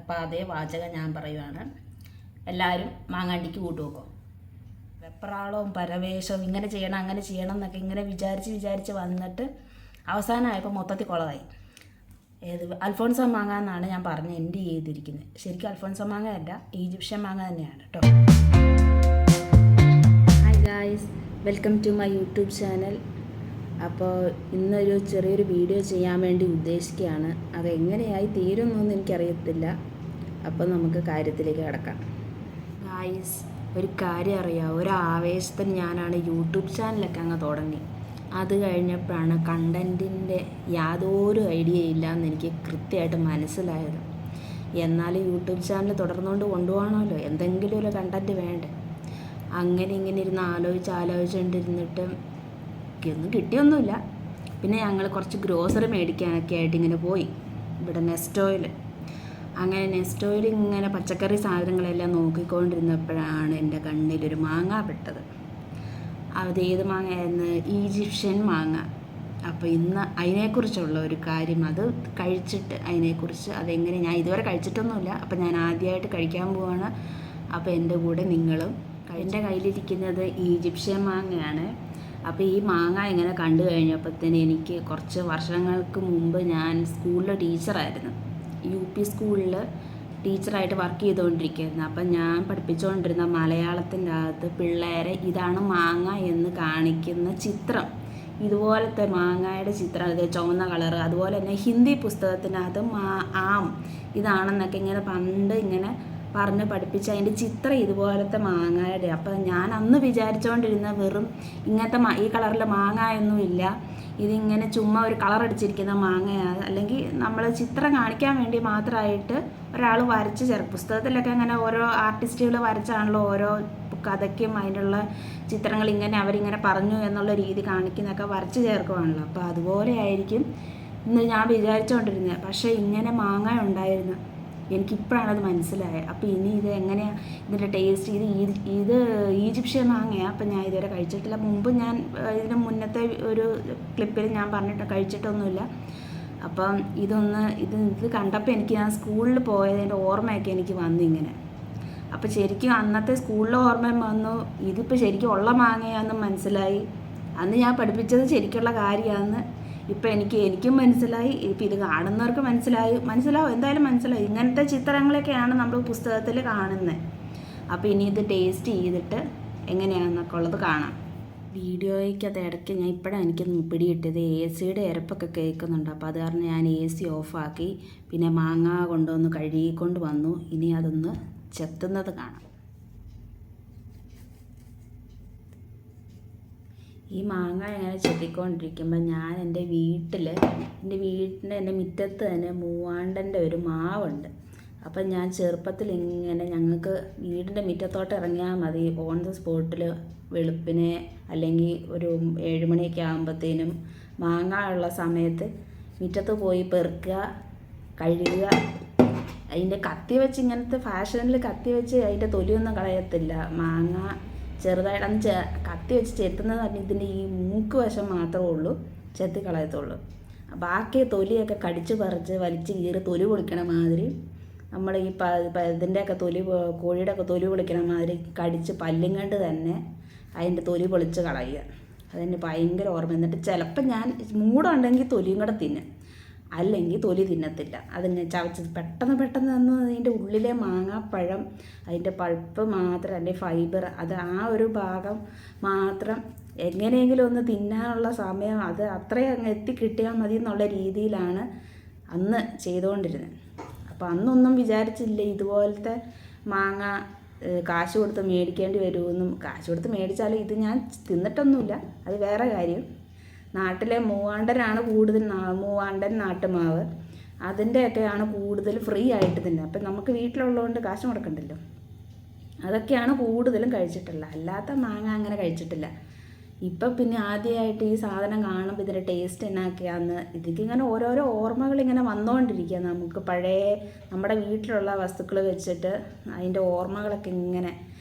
അപ്പോൾ അതേ വാചകം ഞാൻ പറയുവാണ്. എല്ലാവരും മാങ്ങാണ്ടിക്ക് കൂട്ടുവെക്കും. വെപ്രാളവും പരവേശവും ഇങ്ങനെ ചെയ്യണം അങ്ങനെ ചെയ്യണം എന്നൊക്കെ ഇങ്ങനെ വിചാരിച്ച് വന്നിട്ട് അവസാനമായപ്പോൾ മൊത്തത്തിൽ കുളമായി. അൽഫോൺസ മാങ്ങ എന്നാണ് ഞാൻ പറഞ്ഞ് എൻ്റെ ചെയ്തിരിക്കുന്നത്. ശരിക്കും അൽഫോൺസ മാങ്ങ അല്ല, ഈജിപ്ഷ്യൻ മാങ്ങ തന്നെയാണ് കേട്ടോ. Hi guys, welcome to my YouTube channel. അപ്പോൾ ഇന്നൊരു ചെറിയൊരു വീഡിയോ ചെയ്യാൻ വേണ്ടി ഉദ്ദേശിക്കുകയാണ്. അതെങ്ങനെയായി തീരുമെന്നൊന്നും എനിക്കറിയത്തില്ല. അപ്പോൾ നമുക്ക് കാര്യത്തിലേക്ക് കിടക്കാം. ഗായ്സ്, ഒരു കാര്യം അറിയാം, ഒരു ആവേശത്തിന് ഞാനാണ് യൂട്യൂബ് ചാനലൊക്കെ അങ്ങ് തുടങ്ങി. അത് കഴിഞ്ഞപ്പോഴാണ് കണ്ടൻറ്റിൻ്റെ യാതൊരു ഐഡിയ ഇല്ലയെന്ന് എനിക്ക് കൃത്യമായിട്ട് മനസ്സിലായത്. എന്നാലും യൂട്യൂബ് ചാനൽ തുടർന്നുകൊണ്ട് കൊണ്ടുപോകണമല്ലോ, എന്തെങ്കിലും ഒരു കണ്ടൻറ്റ് വേണ്ടേ. അങ്ങനെ ഇങ്ങനെ ഇരുന്ന് ആലോചിച്ചുകൊണ്ടിരുന്നിട്ട് ഒന്നും കിട്ടിയൊന്നുമില്ല. പിന്നെ ഞങ്ങൾ കുറച്ച് ഗ്രോസറി മേടിക്കാനൊക്കെ ആയിട്ട് ഇങ്ങനെ പോയി, ഇവിടെ നെസ്റ്റോയിൽ. അങ്ങനെ നെസ്റ്റോയിൽ ഇങ്ങനെ പച്ചക്കറി സാധനങ്ങളെല്ലാം നോക്കിക്കൊണ്ടിരുന്നപ്പോഴാണ് എൻ്റെ കണ്ണിലൊരു മാങ്ങ പെട്ടത്. അത് ഏത് മാങ്ങയായിരുന്നു? ഈജിപ്ഷ്യൻ മാങ്ങ. അപ്പോൾ ഇന്ന് അതിനെക്കുറിച്ചുള്ള ഒരു കാര്യം, അത് കഴിച്ചിട്ട് അതിനെക്കുറിച്ച് അതെങ്ങനെ, ഞാൻ ഇതുവരെ കഴിച്ചിട്ടൊന്നുമില്ല. അപ്പോൾ ഞാൻ ആദ്യമായിട്ട് കഴിക്കാൻ പോവാണ്. അപ്പോൾ എൻ്റെ കൂടെ നിങ്ങളും. എൻ്റെ കയ്യിലിരിക്കുന്നത് ഈജിപ്ഷ്യൻ മാങ്ങയാണ്. അപ്പോൾ ഈ മാങ്ങ ഇങ്ങനെ കണ്ടു കഴിഞ്ഞപ്പോഴത്തേന് എനിക്ക് കുറച്ച് വർഷങ്ങൾക്ക് മുമ്പ് ഞാൻ സ്കൂളിൽ ടീച്ചറായിരുന്നു, UP സ്കൂളിൽ ടീച്ചറായിട്ട് വർക്ക് ചെയ്തുകൊണ്ടിരിക്കുകയായിരുന്നു. അപ്പം ഞാൻ പഠിപ്പിച്ചുകൊണ്ടിരുന്ന മലയാളത്തിൻ്റെ അകത്ത് പിള്ളേരെ ഇതാണ് മാങ്ങ എന്ന് കാണിക്കുന്ന ചിത്രം, ഇതുപോലത്തെ മാങ്ങയുടെ ചിത്രം, ഇത് ചുവന്ന കളറ്. അതുപോലെ തന്നെ ഹിന്ദി പുസ്തകത്തിനകത്ത് ആം ഇതാണെന്നൊക്കെ ഇങ്ങനെ പണ്ട് ഇങ്ങനെ പറഞ്ഞ് പഠിപ്പിച്ച് അതിൻ്റെ ചിത്രം ഇതുപോലത്തെ മാങ്ങയുടെ. അപ്പം ഞാൻ അന്ന് വിചാരിച്ചുകൊണ്ടിരുന്ന വെറും ഇങ്ങനത്തെ ഈ കളറിൽ മാങ്ങയൊന്നും ഇല്ല, ഇതിങ്ങനെ ചുമ്മാ ഒരു കളർ അടിച്ചിരിക്കുന്ന മാങ്ങയാണ്, അല്ലെങ്കിൽ നമ്മൾ ചിത്രം കാണിക്കാൻ വേണ്ടി മാത്രമായിട്ട് ഒരാൾ വരച്ച് പുസ്തകത്തിലൊക്കെ അങ്ങനെ ഓരോ ആർട്ടിസ്റ്റുകൾ വരച്ചാണല്ലോ ഓരോ കഥയ്ക്കും അതിനുള്ള ചിത്രങ്ങൾ ഇങ്ങനെ അവരിങ്ങനെ പറഞ്ഞു എന്നുള്ള രീതി കാണിക്കുന്നതൊക്കെ വരച്ച് ചേർക്കുവാണല്ലോ. അപ്പോൾ അതുപോലെ ആയിരിക്കും ഇന്ന് ഞാൻ വിചാരിച്ചുകൊണ്ടിരുന്നത്. പക്ഷേ ഇങ്ങനെ മാങ്ങ ഉണ്ടായിരുന്നു, എനിക്കിപ്പോഴാണത് മനസ്സിലായത്. അപ്പോൾ ഇനി ഇത് എങ്ങനെയാണ് ഇതിൻ്റെ ടേസ്റ്റ്? ഇത് ഈജിപ്ഷ്യൻ മാങ്ങയാണ്. അപ്പം ഞാൻ ഇതുവരെ കഴിച്ചിട്ടില്ല. മുമ്പ് ഞാൻ ഇതിന് മുന്നത്തെ ഒരു ക്ലിപ്പിൽ ഞാൻ പറഞ്ഞിട്ട് കഴിച്ചിട്ടൊന്നുമില്ല. അപ്പം ഇത് കണ്ടപ്പോൾ എനിക്ക് ഞാൻ സ്കൂളിൽ പോയതിൻ്റെ ഓർമ്മയൊക്കെ എനിക്ക് വന്നു ഇങ്ങനെ. അപ്പോൾ ശരിക്കും അന്നത്തെ സ്കൂളിലെ ഓർമ്മയും വന്നു, ഇതിപ്പോൾ ശരിക്കും ഉള്ള മാങ്ങയാണെന്ന് മനസ്സിലായി. അന്ന് ഞാൻ പഠിപ്പിച്ചത് ശരിക്കുള്ള കാര്യമാണെന്ന് ഇപ്പം എനിക്കും മനസ്സിലായി. ഇപ്പം ഇത് കാണുന്നവർക്ക് മനസ്സിലാവും, എന്തായാലും മനസ്സിലായി. ഇങ്ങനത്തെ ചിത്രങ്ങളൊക്കെയാണ് നമ്മൾ പുസ്തകത്തിൽ കാണുന്നത്. അപ്പോൾ ഇനി ഇത് ടേസ്റ്റ് ചെയ്തിട്ട് എങ്ങനെയാണെന്നൊക്കെ ഉള്ളത് കാണാം. വീഡിയോയ്ക്കകത്ത് ഇടയ്ക്ക് ഞാൻ ഇപ്പോഴാണ് എനിക്ക് പിടികിട്ടിയത്, AC ഇരപ്പൊക്കെ കേൾക്കുന്നുണ്ട്. അപ്പോൾ അത് കാരണം ഞാൻ AC ഓഫാക്കി. പിന്നെ മാങ്ങ കൊണ്ടുവന്ന് കഴുകിക്കൊണ്ട് വന്നു. ഇനി അതൊന്ന് ചെത്തുന്നത് കാണാം. ഈ മാങ്ങ ഇങ്ങനെ ചെത്തിക്കൊണ്ടിരിക്കുമ്പോൾ ഞാൻ എൻ്റെ എൻ്റെ മുറ്റത്ത് തന്നെ മൂവാണ്ടൻ്റെ ഒരു മാവുണ്ട്. അപ്പം ഞാൻ ചെറുപ്പത്തിൽ ഇങ്ങനെ ഞങ്ങൾക്ക് വീടിൻ്റെ മുറ്റത്തോട്ട് ഇറങ്ങിയാൽ മതി, ഓൺ ദ സ്പോട്ടിൽ വെളുപ്പിനെ അല്ലെങ്കിൽ ഒരു 7 മണിയൊക്കെ ആകുമ്പോഴത്തേനും മാങ്ങ ഉള്ള സമയത്ത് മുറ്റത്ത് പോയി പെറുക്കുക, കഴുകുക. അതിൻ്റെ കത്തി വെച്ച് ഇങ്ങനത്തെ ഫാഷനിൽ കത്തി വെച്ച് അതിൻ്റെ തൊലിയൊന്നും കളയത്തില്ല. മാങ്ങ ചെറുതായിട്ട് അന്ന് കത്തി വെച്ച് ചെത്തുന്നത് പറഞ്ഞാൽ ഇതിൻ്റെ ഈ മൂക്ക് വശം മാത്രമേ ഉള്ളൂ ചെത്തി കളയത്തുള്ളൂ. ബാക്കി തൊലിയൊക്കെ കടിച്ച് പറിച്ച് വലിച്ച് കീറി തൊലി പൊളിക്കണ മാതിരി നമ്മൾ ഈ ഇതിൻ്റെയൊക്കെ കോഴിയുടെ ഒക്കെ തൊലി പൊളിക്കണ മാതിരി കടിച്ച് പല്ലും കണ്ട് തന്നെ അതിൻ്റെ തൊലി പൊളിച്ച് കളയുക. അതെന്നെ ഭയങ്കര ഓർമ്മ. എന്നിട്ട് ചിലപ്പോൾ ഞാൻ മൂടുണ്ടെങ്കിൽ തൊലിയും കൂടെ തിന്നും, അല്ലെങ്കിൽ തൊലി തിന്നത്തില്ല. അതിങ്ങനെ ചവച്ച് പെട്ടെന്ന് അതിൻ്റെ ഉള്ളിലെ മാങ്ങാപ്പഴം, അതിൻ്റെ പൾപ്പ് മാത്രം, അതിൻ്റെ ഫൈബർ, അത് ആ ഒരു ഭാഗം മാത്രം എങ്ങനെയെങ്കിലും ഒന്ന് തിന്നാനുള്ള സമയം അത് അത്രയും അങ്ങ് എത്തിക്കിട്ടിയാൽ മതി എന്നുള്ള രീതിയിലാണ് അന്ന് ചെയ്തുകൊണ്ടിരുന്നത്. അപ്പോൾ അന്നൊന്നും വിചാരിച്ചില്ല ഇതുപോലത്തെ മാങ്ങ കാശ് കൊടുത്ത് മേടിക്കേണ്ടി വരുമെന്നും. കാശ് കൊടുത്ത് മേടിച്ചാലും ഇത് ഞാൻ തിന്നിട്ടൊന്നുമില്ല, അത് വേറെ കാര്യം. നാട്ടിലെ മൂവാണ്ടനാണ് കൂടുതൽ, മൂവാണ്ടൻ നാട്ടുമാവ്, അതിൻ്റെയൊക്കെയാണ് കൂടുതൽ ഫ്രീ ആയിട്ട് തിന്നുക. അപ്പം നമുക്ക് വീട്ടിലുള്ളതുകൊണ്ട് കാശ് മുടക്കണ്ടല്ലോ. അതൊക്കെയാണ് കൂടുതലും കഴിച്ചിട്ടുള്ളത്, അല്ലാത്ത മാങ്ങ അങ്ങനെ കഴിച്ചിട്ടില്ല. ഇപ്പം പിന്നെ ആദ്യമായിട്ട് ഈ സാധനം കാണുമ്പോൾ ഇതിൻ്റെ ടേസ്റ്റ് എന്നാക്കിയാന്ന് ഇതിങ്ങനെ ഓരോരോ ഓർമ്മകൾ ഇങ്ങനെ വന്നുകൊണ്ടിരിക്കുക. നമുക്ക് പഴയ നമ്മുടെ വീട്ടിലുള്ള വസ്തുക്കൾ വെച്ചിട്ട് അതിൻ്റെ ഓർമ്മകളൊക്കെ ഇങ്ങനെ,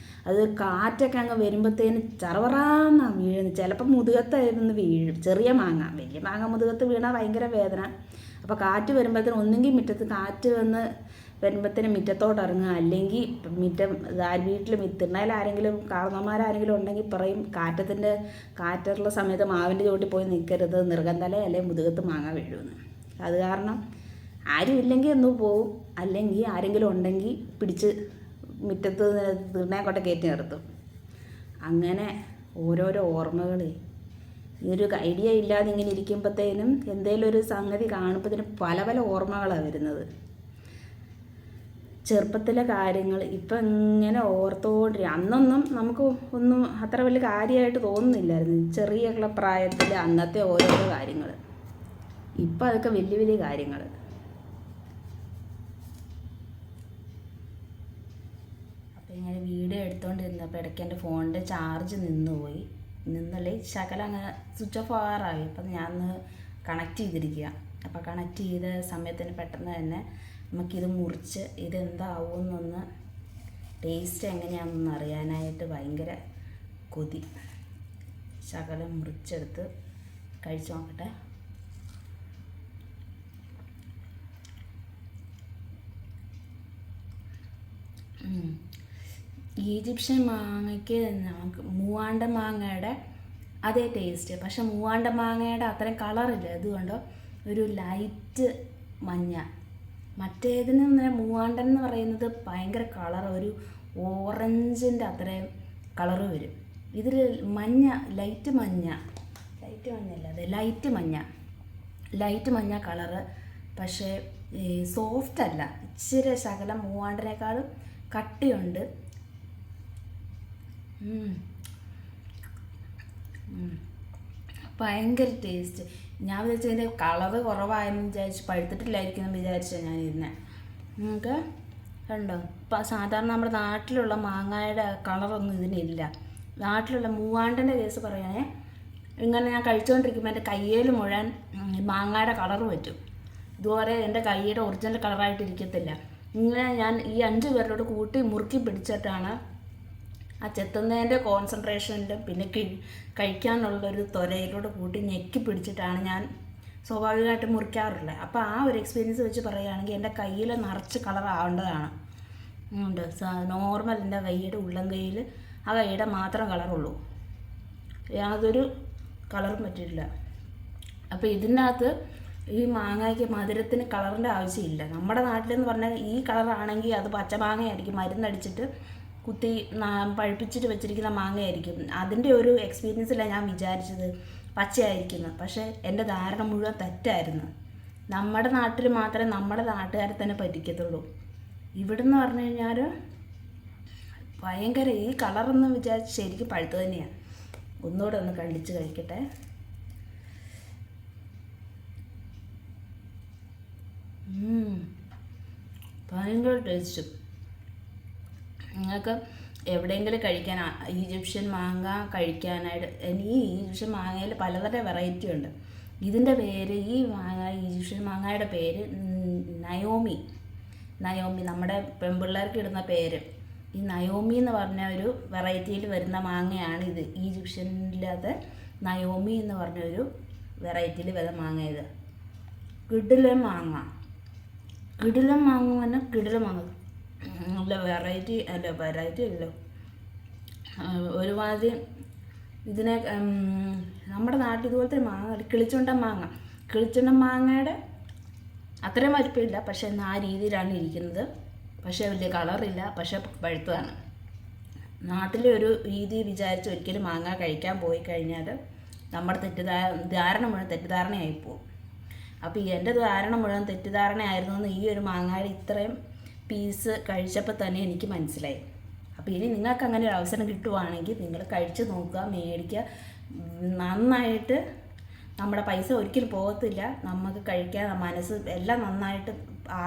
അത് കാറ്റൊക്കെ അങ്ങ് വരുമ്പോഴത്തേന് ചറവറാന്നാണ് വീഴുന്നത്. ചിലപ്പോൾ മുതുകത്തായിരുന്നു വീഴും, ചെറിയ മാങ്ങ. വലിയ മാങ്ങ മുതുകത്ത് വീണാൽ ഭയങ്കര വേദന. അപ്പോൾ കാറ്റ് വരുമ്പോഴത്തേന് ഒന്നുകിൽ മുറ്റത്ത് കാറ്റ് വന്ന് വരുമ്പോഴത്തേനും മുറ്റത്തോട്ട് ഇറങ്ങുക, അല്ലെങ്കിൽ വീട്ടിൽ തിണ്ണയിൽ ആരെങ്കിലും കാരണന്മാരാരെങ്കിലും ഉണ്ടെങ്കിൽ പറയും കാറ്റുള്ള സമയത്ത് മാവിൻ്റെ ചോട്ടിൽ പോയി നിൽക്കരുത്, നിർഗന്ധല അല്ലെങ്കിൽ മുതുകത്ത് മാങ്ങ വീഴുമെന്ന്. അത് കാരണം ആരും ഇല്ലെങ്കിൽ ഒന്ന് പോവും, അല്ലെങ്കിൽ ആരെങ്കിലും ഉണ്ടെങ്കിൽ പിടിച്ച് മുറ്റത്ത് തിണ്ണയെ കൊണ്ട് കയറ്റി നിർത്തും. അങ്ങനെ ഓരോരോ ഓർമ്മകൾ. ഇതൊരു ഐഡിയ ഇല്ലാതെ ഇങ്ങനെ ഇരിക്കുമ്പോഴത്തേനും എന്തെങ്കിലും ഒരു സംഗതി കാണുമ്പോഴത്തേനും പല പല ഓർമ്മകളാണ് വരുന്നത്. ചെറുപ്പത്തിലെ കാര്യങ്ങൾ ഇപ്പം ഇങ്ങനെ ഓർത്തുകൊണ്ടിരിക്കുക. അന്നൊന്നും നമുക്ക് ഒന്നും അത്ര വലിയ കാര്യമായിട്ട് തോന്നുന്നില്ലായിരുന്നു, ചെറിയ പ്രായത്തിൽ അന്നത്തെ ഓരോരോ കാര്യങ്ങൾ. ഇപ്പം അതൊക്കെ വലിയ വലിയ കാര്യങ്ങൾ. അപ്പോൾ ഇങ്ങനെ വീഡിയോ എടുത്തുകൊണ്ടിരുന്നപ്പോൾ ഇടയ്ക്ക് എൻ്റെ ഫോണിൻ്റെ ചാർജ് നിന്നല്ലേ ശകലം അങ്ങനെ സ്വിച്ച് ഓഫ് ആവാറായി. അപ്പം ഞാൻ കണക്ട് ചെയ്തിരിക്കുക. അപ്പോൾ കണക്ട് ചെയ്ത സമയത്തിന് പെട്ടെന്ന് തന്നെ നമുക്കിത് മുറിച്ച് ഇതെന്താവുമെന്നൊന്ന് ടേസ്റ്റ് എങ്ങനെയാണെന്നൊന്ന് അറിയാനായിട്ട് ഭയങ്കര കൊതി. ശകലം മുറിച്ചെടുത്ത് കഴിച്ച് നോക്കട്ടെ. ഈജിപ്ഷ്യൻ മാങ്ങയ്ക്ക് മൂവാണ്ട മാങ്ങയുടെ അതേ ടേസ്റ്റ്, പക്ഷെ മൂവാണ്ട മാങ്ങയുടെ അത്രയും കളറില്ല. അതുകൊണ്ട് ഒരു ലൈറ്റ് മഞ്ഞ. മറ്റേതിന് മൂവാണ്ടൻ എന്ന് പറയുന്നത് ഭയങ്കര കളർ, ഒരു ഓറഞ്ചിൻ്റെ അത്രയും കളറ് വരും. ഇതിൽ മഞ്ഞ, ലൈറ്റ് മഞ്ഞ കളറ്. പക്ഷേ സോഫ്റ്റ് അല്ല, ഇച്ചിരി ശകലം മൂവാണ്ടനേക്കാളും കട്ടിയുണ്ട്. ഭയങ്കര ടേസ്റ്റ്. ഞാൻ വിചാരിച്ചതിൻ്റെ കളറ് കുറവായെന്ന് വിചാരിച്ച്, പഴുത്തിട്ടില്ലായിരിക്കും വിചാരിച്ചാണ് ഞാനിരുന്നത്. നമുക്ക് കണ്ടോ, ഇപ്പം സാധാരണ നമ്മുടെ നാട്ടിലുള്ള മാങ്ങയുടെ കളറൊന്നും ഇതിനില്ല. നാട്ടിലുള്ള മൂവാണ്ടൻ്റെ കേസ് പറയുകയാണെ, ഇങ്ങനെ ഞാൻ കഴിച്ചുകൊണ്ടിരിക്കുമ്പോൾ എൻ്റെ കയ്യിൽ മുഴുവൻ മാങ്ങയുടെ കളറ് പറ്റും. ഇതുപോലെ എൻ്റെ കൈയുടെ ഒറിജിനൽ കളറായിട്ടിരിക്കത്തില്ല. ഇങ്ങനെ ഞാൻ ഈ 5 പേരോട് കൂട്ടി മുറുക്കി പിടിച്ചിട്ടാണ് ആ ചെത്തുന്നതിൻ്റെ കോൺസെൻട്രേഷനിലും പിന്നെ കഴിക്കാനുള്ളൊരു ത്വരയിലൂടെ കൂട്ടി ഞെക്കി പിടിച്ചിട്ടാണ് ഞാൻ സ്വാഭാവികമായിട്ട് മുറിക്കാറുള്ളത്. അപ്പോൾ ആ ഒരു എക്സ്പീരിയൻസ് വെച്ച് പറയുകയാണെങ്കിൽ എൻ്റെ കയ്യിൽ നിറച്ച് കളറാവേണ്ടതാണ്. ഉണ്ട് നോർമൽ എൻ്റെ കൈയുടെ ഉള്ളം കൈയിൽ ആ കൈയുടെ മാത്രം കളറുള്ളൂ, യാതൊരു കളറും പറ്റില്ല. അപ്പോൾ ഇതിനകത്ത് ഈ മാങ്ങയ്ക്ക് മധുരത്തിന് കളറിൻ്റെ ആവശ്യമില്ല. നമ്മുടെ നാട്ടിലെന്ന് പറഞ്ഞാൽ ഈ കളറാണെങ്കിൽ അത് പച്ചമാങ്ങയായിരിക്കും, മരുന്നടിച്ചിട്ട് കുത്തി പഴുപ്പിച്ചിട്ട് വെച്ചിരിക്കുന്ന മാങ്ങയായിരിക്കും. അതിൻ്റെ ഒരു എക്സ്പീരിയൻസിലാണ് ഞാൻ വിചാരിച്ചത് പച്ചയായിരിക്കുന്നത്. പക്ഷേ എൻ്റെ ധാരണ മുഴുവൻ തെറ്റായിരുന്നു. നമ്മുടെ നാട്ടിൽ മാത്രമേ നമ്മുടെ നാട്ടുകാരെ തന്നെ പറ്റിക്കത്തുള്ളൂ. ഇവിടെന്ന് പറഞ്ഞു കഴിഞ്ഞാൽ ഭയങ്കര ഈ കളറൊന്നും വിചാരിച്ച് ശരിക്കും പഴുത്ത് തന്നെയാണ്. ഒന്നുകൂടെ ഒന്ന് കണ്ടിച്ച് കഴിക്കട്ടെ. ഭയങ്കര ടേസ്റ്റ്. നിങ്ങൾക്ക് എവിടെയെങ്കിലും കഴിക്കാൻ ഈജിപ്ഷ്യൻ മാങ്ങ കഴിക്കാനായിട്ട്, ഈ ഈജിപ്ഷ്യൻ മാങ്ങയിൽ പലതരം വെറൈറ്റി ഉണ്ട്. ഇതിൻ്റെ പേര്, ഈ മാങ്ങ ഈജിപ്ഷ്യൻ മാങ്ങയുടെ പേര് നയോമി. നമ്മുടെ പെൺപിള്ളേർക്ക് ഇടുന്ന പേര്. ഈ നയോമി എന്ന് പറഞ്ഞ ഒരു വെറൈറ്റിയിൽ വരുന്ന മാങ്ങയാണ് ഇത്. ഈജിപ്ഷ്യനിലത് നയോമി എന്ന് പറഞ്ഞൊരു വെറൈറ്റിയിൽ വരുന്ന മാങ്ങ. ഇത് കിടിലൻ മാങ്ങ പറഞ്ഞാൽ കിടിലൻ മാങ്ങ. നല്ല വെറൈറ്റി അല്ലോ, ഒരുമാതിരി ഇതിനെ നമ്മുടെ നാട്ടിൽ ഇതുപോലത്തെ മാങ്ങ കിളിച്ചുണ്ടൻ മാങ്ങയുടെ അത്രയും വലിപ്പമില്ല, പക്ഷെ എന്നാൽ ആ രീതിയിലാണ് ഇരിക്കുന്നത്. പക്ഷേ വലിയ കളറില്ല, പക്ഷെ പഴുത്തതാണ്. നാട്ടിലെ ഒരു രീതി വിചാരിച്ച് ഒരിക്കലും മാങ്ങ കഴിക്കാൻ പോയി കഴിഞ്ഞാൽ നമ്മുടെ ധാരണ മുഴുവൻ തെറ്റിദ്ധാരണയായിപ്പോവും. അപ്പോൾ എൻ്റെ ധാരണ മുഴുവൻ തെറ്റിദ്ധാരണയായിരുന്നു എന്ന് ഈ ഒരു മാങ്ങയുടെ ഇത്രയും പീസ് കഴിച്ചപ്പോൾ തന്നെ എനിക്ക് മനസ്സിലായി. അപ്പോൾ ഇനി നിങ്ങൾക്ക് അങ്ങനെ ഒരു അവസരം കിട്ടുവാണെങ്കിൽ നിങ്ങൾ കഴിച്ച് നോക്കുക, മേടിക്കുക. നന്നായിട്ട് നമ്മുടെ പൈസ ഒരിക്കലും പോകത്തില്ല. നമുക്ക് കഴിക്കാൻ മനസ്സ് എല്ലാം നന്നായിട്ട്,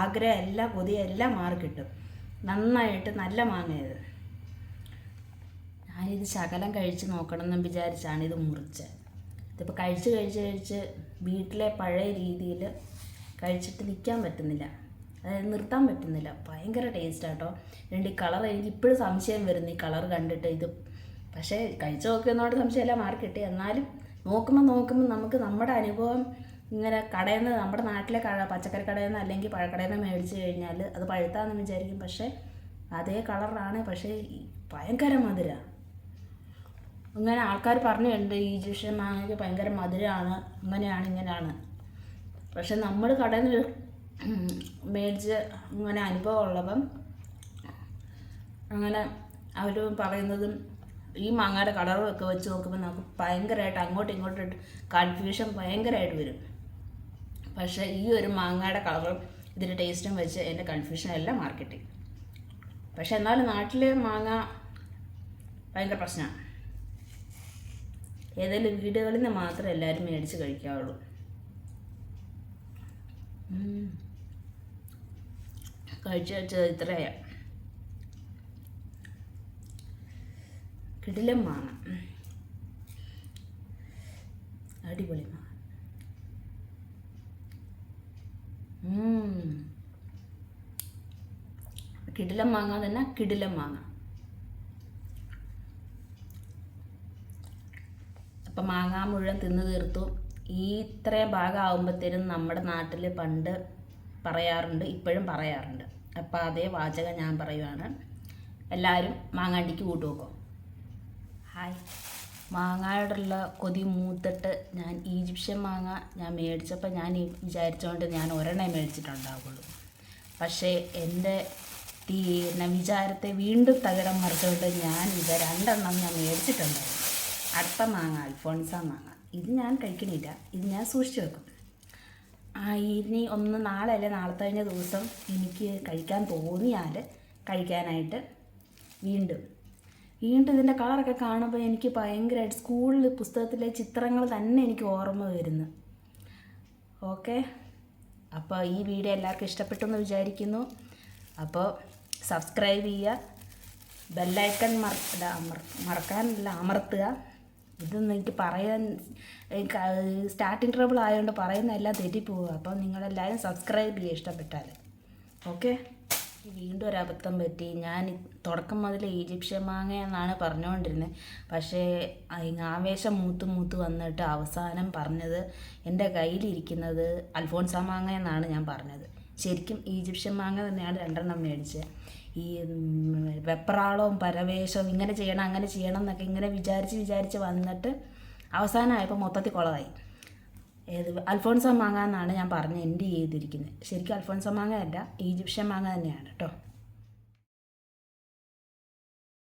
ആഗ്രഹം എല്ലാം, കൊതിയ എല്ലാം മാറി കിട്ടും. നന്നായിട്ട് നല്ല മാങ്ങയത്. ഞാനിത് ശകലം കഴിച്ച് നോക്കണം എന്ന് വിചാരിച്ചാണ് ഇത് മുറിച്ചത്. ഇതിപ്പോൾ കഴിച്ച് വീട്ടിലെ പഴയ രീതിയിൽ കഴിച്ചിട്ട് നിൽക്കാൻ പറ്റുന്നില്ല, അതായത് നിർത്താൻ പറ്റുന്നില്ല. ഭയങ്കര ടേസ്റ്റാട്ടോ. രണ്ട് ഈ കളർ എനിക്ക് ഇപ്പോഴും സംശയം വരുന്നു ഈ കളർ കണ്ടിട്ട്. ഇത് പക്ഷേ കഴിച്ച് നോക്കുന്നതോട് സംശയമെല്ലാം മാറി കിട്ടി. എന്നാലും നോക്കുമ്പോൾ നമുക്ക് നമ്മുടെ അനുഭവം ഇങ്ങനെ കടയിൽ നിന്ന് നമ്മുടെ നാട്ടിലെ പച്ചക്കറി കടയിൽ നിന്ന് അല്ലെങ്കിൽ പഴക്കടയിൽ നിന്ന് മേടിച്ച് കഴിഞ്ഞാൽ അത് പഴുത്താന്ന് വിചാരിക്കും. പക്ഷേ അതേ കളറാണ്, പക്ഷേ ഭയങ്കര മധുര. ഇങ്ങനെ ആൾക്കാർ പറഞ്ഞിട്ടുണ്ട് ഈജിപ്ഷ്യൻ മാങ്ങയ്ക്ക് ഭയങ്കര മധുരമാണ്, ഇങ്ങനെയാണ് ഇങ്ങനെയാണ്. പക്ഷെ നമ്മൾ കടയിൽ നിന്ന് മേടിച്ച് ഇങ്ങനെ അനുഭവം ഉള്ളപ്പം അങ്ങനെ അവർ പറയുന്നതും ഈ മാങ്ങയുടെ കളറും ഒക്കെ വെച്ച് നോക്കുമ്പോൾ നമുക്ക് ഭയങ്കരമായിട്ട് അങ്ങോട്ടും ഇങ്ങോട്ടും കൺഫ്യൂഷൻ ഭയങ്കരമായിട്ട് വരും. പക്ഷേ ഈ ഒരു മാങ്ങയുടെ കളറും ഇതിൻ്റെ ടേസ്റ്റും വെച്ച് എൻ്റെ കൺഫ്യൂഷൻ എല്ലാം മാർക്കറ്റ്. പക്ഷെ എന്നാലും നാട്ടിലെ മാങ്ങ ഭയങ്കര പ്രശ്നമാണ്. ഏതെങ്കിലും വീടുകളിൽ നിന്ന് മാത്രമേ എല്ലാവരും മേടിച്ച് കഴിക്കാവുള്ളൂ. കഴിച്ച് ഇത്രയാ കിടിലം മാങ്ങ, അടിപൊളി മാങ്ങ. കിടിലം മാങ്ങ തന്നെ, കിടിലം മാങ്ങ. അപ്പം മാങ്ങ മുഴുവൻ തിന്ന് തീർത്തു. ഈ ഇത്രയും ഭാഗമാകുമ്പോഴത്തേനും നമ്മുടെ നാട്ടിൽ പണ്ട് പറയാറുണ്ട്, ഇപ്പോഴും പറയാറുണ്ട്. അപ്പം അതേ വാചകം ഞാൻ പറയുവാണ്, എല്ലാവരും മാങ്ങാണ്ടിക്ക് കൂട്ടുവെക്കോ. ഹായ്, മാങ്ങയോടുള്ള കൊതി മൂത്തിട്ട് ഞാൻ ഈജിപ്ഷ്യൻ മാങ്ങ ഞാൻ മേടിച്ചപ്പോൾ ഞാൻ വിചാരിച്ചുകൊണ്ട് ഞാൻ ഒരെണ്ണേ മേടിച്ചിട്ടുണ്ടാവുള്ളൂ. പക്ഷേ എൻ്റെ വിചാരത്തെ വീണ്ടും തകിടം മറിച്ചുകൊണ്ട് ഞാൻ ഇത് 2 എണ്ണം ഞാൻ മേടിച്ചിട്ടുണ്ടായിരുന്നു. അടുത്ത മാങ്ങ അൽഫോൺസ മാങ്ങ. ഇത് ഞാൻ കഴിക്കണില്ല, ഇത് ഞാൻ സൂക്ഷിച്ചു വെക്കും. ഇനി നാളെ അല്ലെ നാളത്തെ കഴിഞ്ഞ ദിവസം എനിക്ക് കഴിക്കാൻ തോന്നിയാൽ കഴിക്കാനായിട്ട് വീണ്ടും ഇതിൻ്റെ കളറൊക്കെ കാണുമ്പോൾ എനിക്ക് ഭയങ്കരമായിട്ട് സ്കൂളിൽ പുസ്തകത്തിലെ ചിത്രങ്ങൾ തന്നെ എനിക്ക് ഓർമ്മ വരുന്നു. ഓക്കെ, അപ്പോൾ ഈ വീഡിയോ എല്ലാവർക്കും ഇഷ്ടപ്പെട്ടു എന്ന് വിചാരിക്കുന്നു. അപ്പോൾ സബ്സ്ക്രൈബ് ചെയ്യുക, ബെല്ലൈക്കൺ മറക്കാനല്ല അമർത്തുക. ഇതൊന്നും എനിക്ക് പറയാൻ സ്റ്റാർട്ടിങ് ട്രബിൾ ആയതുകൊണ്ട് പറയുന്ന എല്ലാം തെറ്റിപ്പോവുക. അപ്പം നിങ്ങളെല്ലാവരും സബ്സ്ക്രൈബ് ചെയ്യുക ഇഷ്ടപ്പെട്ടാൽ. ഓക്കെ, വീണ്ടും ഒരു അബദ്ധം പറ്റി. ഞാൻ തുടക്കം മുതൽ ഈജിപ്ഷ്യൻ മാങ്ങ എന്നാണ് പറഞ്ഞുകൊണ്ടിരുന്നത്. പക്ഷേ ആവേശം മൂത്ത് വന്നിട്ട് അവസാനം പറഞ്ഞത് എൻ്റെ കയ്യിലിരിക്കുന്നത് അൽഫോൺസ മാങ്ങ എന്നാണ് ഞാൻ പറഞ്ഞത്. ശരിക്കും ഈജിപ്ഷ്യൻ മാങ്ങ തന്നെയാണ് 2 എണ്ണം മേടിച്ചത്. ഈ വെപ്രാളവും പരവേശവും ഇങ്ങനെ ചെയ്യണം അങ്ങനെ ചെയ്യണം എന്നൊക്കെ ഇങ്ങനെ വിചാരിച്ച് വന്നിട്ട് അവസാനമായപ്പോൾ മൊത്തത്തിൽ കുളമായി. അൽഫോൺസ മാങ്ങ എന്നാണ് ഞാൻ പറഞ്ഞ് എൻ്റെ ചെയ്തിരിക്കുന്നത്. ശരിക്കും അൽഫോൺസ മാങ്ങ അല്ല, ഈജിപ്ഷ്യൻ മാങ്ങ തന്നെയാണ് കേട്ടോ.